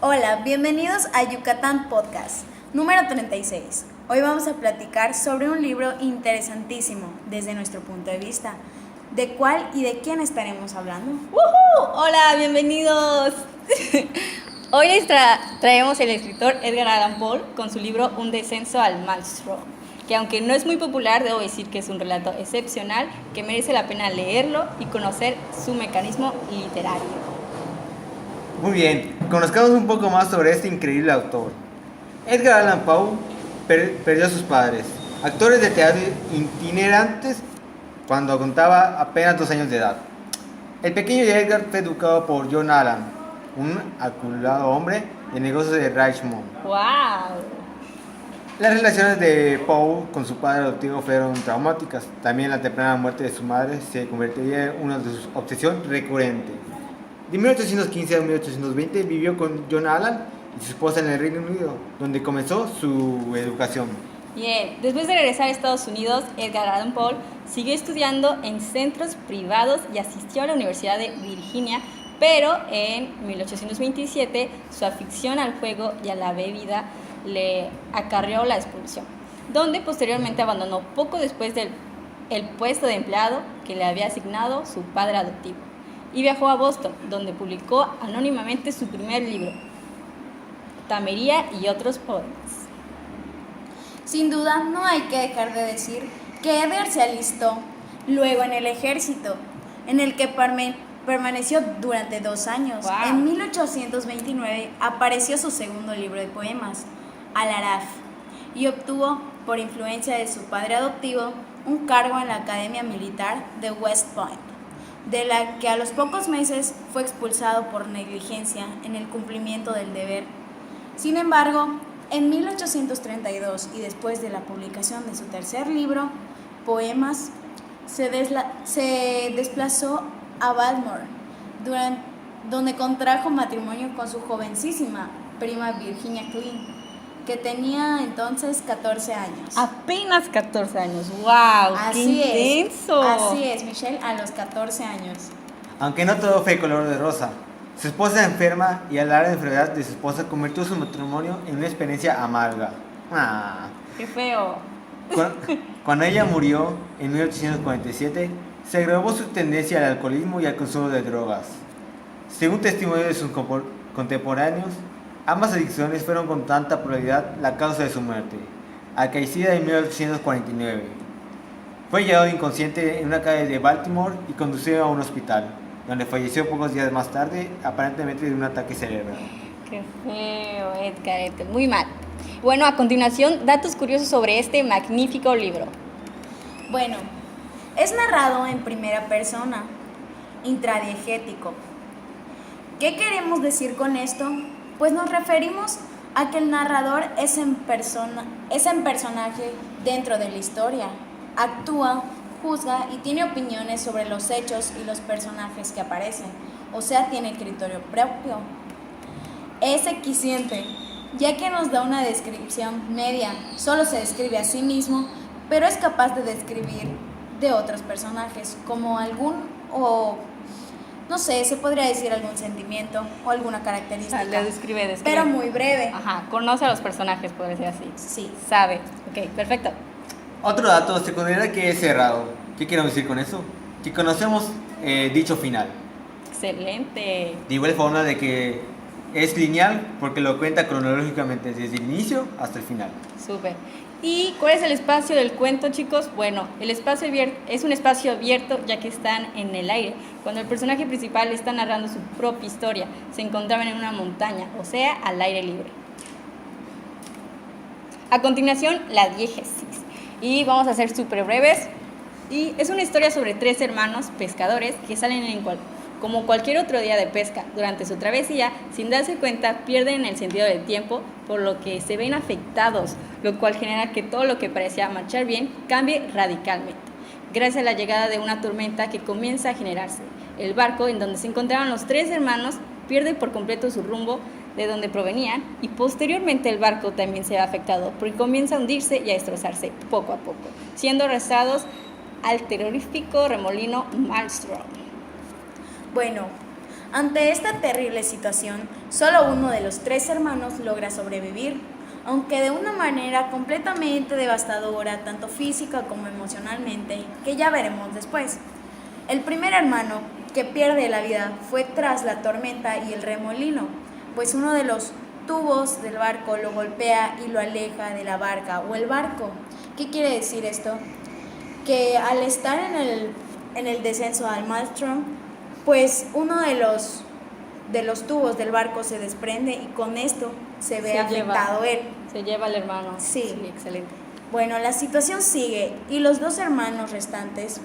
Hola, bienvenidos a Yucatán Podcast, número 36. Hoy vamos a platicar sobre un libro interesantísimo desde nuestro punto de vista. ¿De cuál y de quién estaremos hablando? ¡Woohoo! Hola, bienvenidos. Hoy les traemos el escritor Edgar Allan Poe con su libro Un descenso al Maelstrom, que aunque no es muy popular, debo decir que es un relato excepcional que merece la pena leerlo y conocer su mecanismo literario. Muy bien, conozcamos un poco más sobre este increíble autor. Edgar Allan Poe perdió a sus padres, actores de teatro itinerantes, cuando contaba apenas 2 años de edad. El pequeño Edgar fue educado por John Allan, un aculado hombre de negocios de Richmond. ¡Wow! Las relaciones de Poe con su padre adoptivo fueron traumáticas. También la temprana muerte de su madre se convertiría en una de sus obsesiones recurrentes. De 1815 a 1820 vivió con John Allan y su esposa en el Reino Unido, donde comenzó su educación. Bien, después de regresar a Estados Unidos, Edgar Allan Poe siguió estudiando en centros privados y asistió a la Universidad de Virginia, pero en 1827 su afición al juego y a la bebida le acarreó la expulsión, donde posteriormente abandonó poco después el puesto de empleado que le había asignado su padre adoptivo y viajó a Boston, donde publicó anónimamente su primer libro, Tamería y otros poemas. Sin duda, no hay que dejar de decir que Edgar se alistó luego en el ejército, en el que permaneció durante 2 años. Wow. En 1829 apareció su segundo libro de poemas, Al-Araf, y obtuvo, por influencia de su padre adoptivo, un cargo en la Academia Militar de West Point, de la que a los pocos meses fue expulsado por negligencia en el cumplimiento del deber. Sin embargo, en 1832 y después de la publicación de su tercer libro, Poemas, se desplazó a Baltimore, donde contrajo matrimonio con su jovencísima prima Virginia Klein, que tenía entonces 14 años. Apenas 14 años, ¡wow! ¡Qué intenso! Así es, Michelle, a los 14 años. Aunque no todo fue color de rosa, su esposa enferma y al hablar de la enfermedad de su esposa convirtió su matrimonio en una experiencia amarga. ¡Qué feo! Cuando ella murió en 1847, se agravó su tendencia al alcoholismo y al consumo de drogas. Según testimonio de sus contemporáneos, ambas adicciones fueron con tanta probabilidad la causa de su muerte, acaecida en 1849. Fue llevado inconsciente en una calle de Baltimore y conducido a un hospital, donde falleció pocos días más tarde, aparentemente de un ataque cerebral. ¡Qué feo, Edgar! Muy mal. Bueno, a continuación, datos curiosos sobre este magnífico libro. Bueno, es narrado en primera persona, intradiegético. ¿Qué queremos decir con esto? Pues nos referimos a que el narrador es en personaje dentro de la historia. Actúa, juzga y tiene opiniones sobre los hechos y los personajes que aparecen, o sea, tiene criterio propio. Es equisciente, ya que nos da una descripción media, solo se describe a sí mismo, pero es capaz de describir de otros personajes, como no sé, se podría decir algún sentimiento o alguna característica. Le describe. Pero muy breve. Ajá, conoce a los personajes, puede ser así. Sí. Sabe. Ok, perfecto. Otro dato, se considera que es cerrado. ¿Qué quiero decir con eso? Que conocemos dicho final. Excelente. De igual forma de que es lineal porque lo cuenta cronológicamente desde el inicio hasta el final. Súper. ¿Y cuál es el espacio del cuento, chicos? Bueno, el espacio es un espacio abierto ya que están en el aire. Cuando el personaje principal está narrando su propia historia, se encontraban en una montaña, o sea, al aire libre. A continuación, la diégesis. Y vamos a ser súper breves. Y es una historia sobre 3 hermanos pescadores que salen como cualquier otro día de pesca. Durante su travesía, sin darse cuenta, pierden el sentido del tiempo, por lo que se ven afectados, lo cual genera que todo lo que parecía marchar bien cambie radicalmente. Gracias a la llegada de una tormenta que comienza a generarse, el barco en donde se encontraban los 3 hermanos pierde por completo su rumbo de donde provenían, y posteriormente el barco también se ve afectado porque comienza a hundirse y a destrozarse poco a poco, siendo arrastrados al terrorífico remolino Maelstrom. Bueno, ante esta terrible situación, Solo uno de los 3 hermanos logra sobrevivir, aunque de una manera completamente devastadora, tanto física como emocionalmente, que ya veremos después. El primer hermano que pierde la vida fue tras la tormenta y el remolino, pues uno de los tubos del barco lo golpea y lo aleja de la barca o el barco. ¿Qué quiere decir esto? Que al estar en el descenso al maelstrom, pues uno de los tubos del barco se desprende y con esto se ve afectado él. Se lleva al hermano. Sí, excelente. Bueno, la situación sigue y los 2 hermanos restantes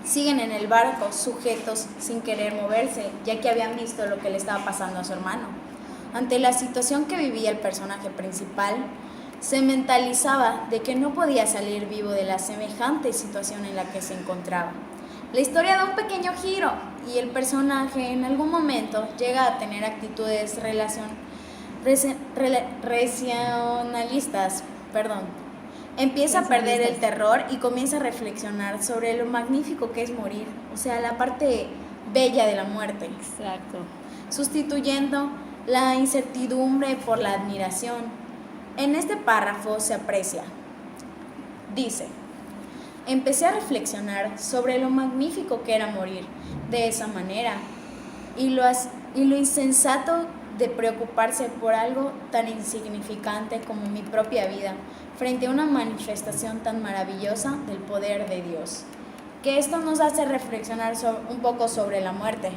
siguen en el barco sujetos sin querer moverse, ya que habían visto lo que le estaba pasando a su hermano. Ante la situación que vivía el personaje principal, se mentalizaba de que no podía salir vivo de la semejante situación en la que se encontraba. La historia da un pequeño giro y el personaje en algún momento llega a tener actitudes racionalistas. Empieza a perder el terror y comienza a reflexionar sobre lo magnífico que es morir, o sea, la parte bella de la muerte. Exacto. Sustituyendo la incertidumbre por la admiración. En este párrafo se aprecia. Dice: empecé a reflexionar sobre lo magnífico que era morir de esa manera y lo insensato de preocuparse por algo tan insignificante como mi propia vida frente a una manifestación tan maravillosa del poder de Dios. Que esto nos hace reflexionar un poco sobre la muerte.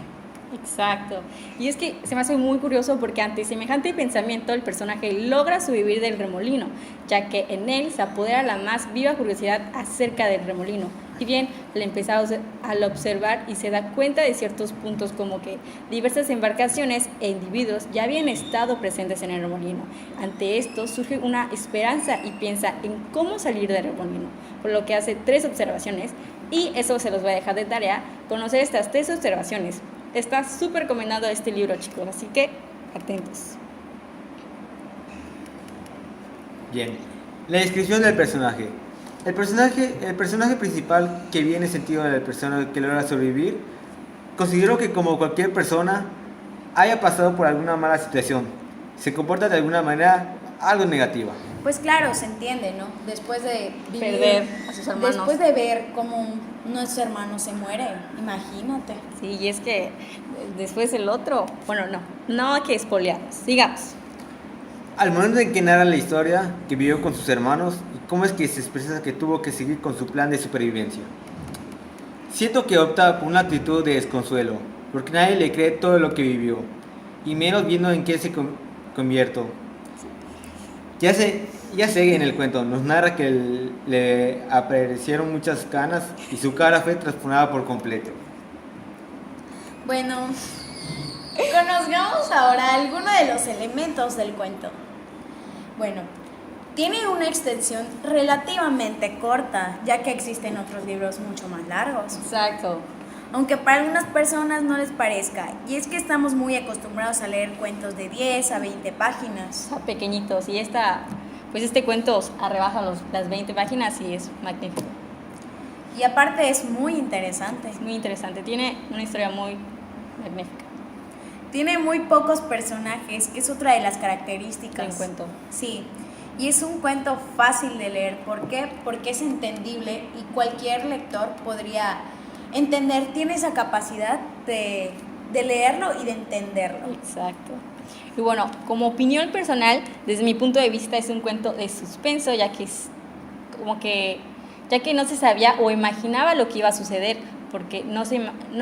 Exacto. Y es que se me hace muy curioso porque ante semejante pensamiento el personaje logra sobrevivir del remolino, ya que en él se apodera la más viva curiosidad acerca del remolino. Y bien, le empieza al observar y se da cuenta de ciertos puntos como que diversas embarcaciones e individuos ya habían estado presentes en el remolino. Ante esto surge una esperanza y piensa en cómo salir del remolino, por lo que hace 3 observaciones y eso se los voy a dejar de tarea, conocer estas 3 observaciones. Está súper recomendado este libro, chicos, así que atentos. Bien, la descripción del personaje. El personaje principal, que viene sentido del personaje que logra sobrevivir, considero que como cualquier persona haya pasado por alguna mala situación, se comporta de alguna manera algo negativa. Pues claro, se entiende, ¿no? Después de perder a sus hermanos. Después de ver cómo uno de sus hermanos se muere, imagínate. Sí, y es que después el otro, bueno, no hay que espolearnos, sigamos. Al momento en que narra la historia que vivió con sus hermanos y cómo es que se expresa que tuvo que seguir con su plan de supervivencia. Siento que opta por una actitud de desconsuelo, porque nadie le cree todo lo que vivió, y menos viendo en qué se convierto. Ya sé en el cuento, nos narra que le aparecieron muchas canas y su cara fue transformada por completo. Bueno, conozcamos ahora algunos de los elementos del cuento. Bueno, tiene una extensión relativamente corta, ya que existen otros libros mucho más largos. Exacto. Aunque para algunas personas no les parezca, y es que estamos muy acostumbrados a leer cuentos de 10 a 20 páginas. Pequeñitos, y este cuento rebaja las 20 páginas y es magnífico. Y aparte es muy interesante. Es muy interesante, tiene una historia muy magnífica. Tiene muy pocos personajes, que es otra de las características del cuento. Sí, y es un cuento fácil de leer. ¿Por qué? Porque es entendible y cualquier lector podría entender, tiene esa capacidad de leerlo y de entenderlo. Exacto. Y bueno, como opinión personal, desde mi punto de vista es un cuento de suspenso, ya que no se sabía o imaginaba lo que iba a suceder, porque no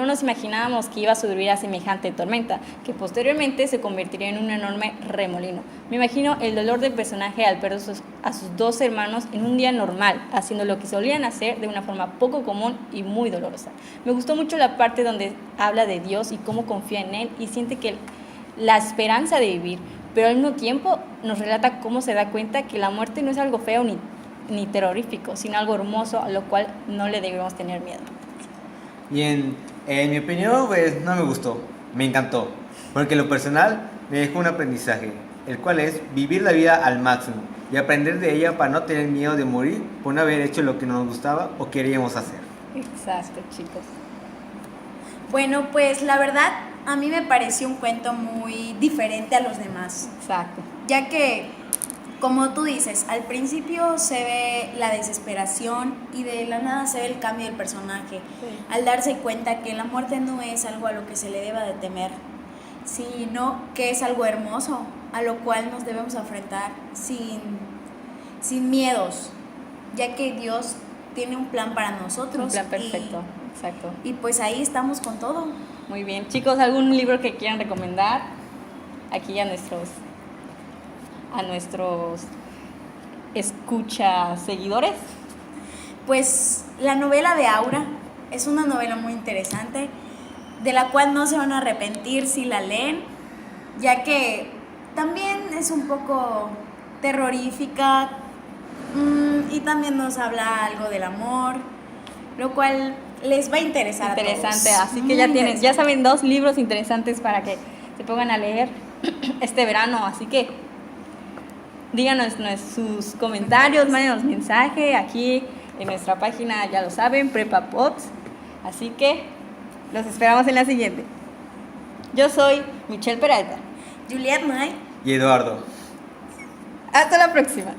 nos imaginábamos que iba a sobrevivir a semejante tormenta, que posteriormente se convertiría en un enorme remolino. Me imagino el dolor del personaje al perder a sus 2 hermanos en un día normal, haciendo lo que solían hacer de una forma poco común y muy dolorosa. Me gustó mucho la parte donde habla de Dios y cómo confía en Él y siente que la esperanza de vivir, pero al mismo tiempo nos relata cómo se da cuenta que la muerte no es algo feo ni terrorífico, sino algo hermoso a lo cual no le debemos tener miedo. Y en mi opinión, pues no me gustó, me encantó, porque en lo personal me dejó un aprendizaje, el cual es vivir la vida al máximo y aprender de ella para no tener miedo de morir por no haber hecho lo que nos gustaba o queríamos hacer. Exacto, chicos. Bueno, pues la verdad, a mí me pareció un cuento muy diferente a los demás, Exacto. ya que, como tú dices, al principio se ve la desesperación y de la nada se ve el cambio del personaje, al darse cuenta que la muerte no es algo a lo que se le deba de temer, sino que es algo hermoso, a lo cual nos debemos enfrentar sin miedos, ya que Dios tiene un plan para nosotros. Un plan perfecto, exacto. Y pues ahí estamos con todo. Muy bien. Chicos, ¿algún libro que quieran recomendar aquí a nuestros escucha seguidores? Pues la novela de Aura es una novela muy interesante, de la cual no se van a arrepentir si la leen, ya que también es un poco terrorífica y también nos habla algo del amor, lo cual les va a interesar Interesante, a todos. así que Muy ya tienen, ya interesante. saben, 2 libros interesantes para que se pongan a leer este verano, así que díganos sus comentarios, mándenos mensaje aquí en nuestra página, ya lo saben, Prepa Pops, así que los esperamos en la siguiente. Yo soy Michelle Peralta. Juliet May. Y Eduardo. Hasta la próxima.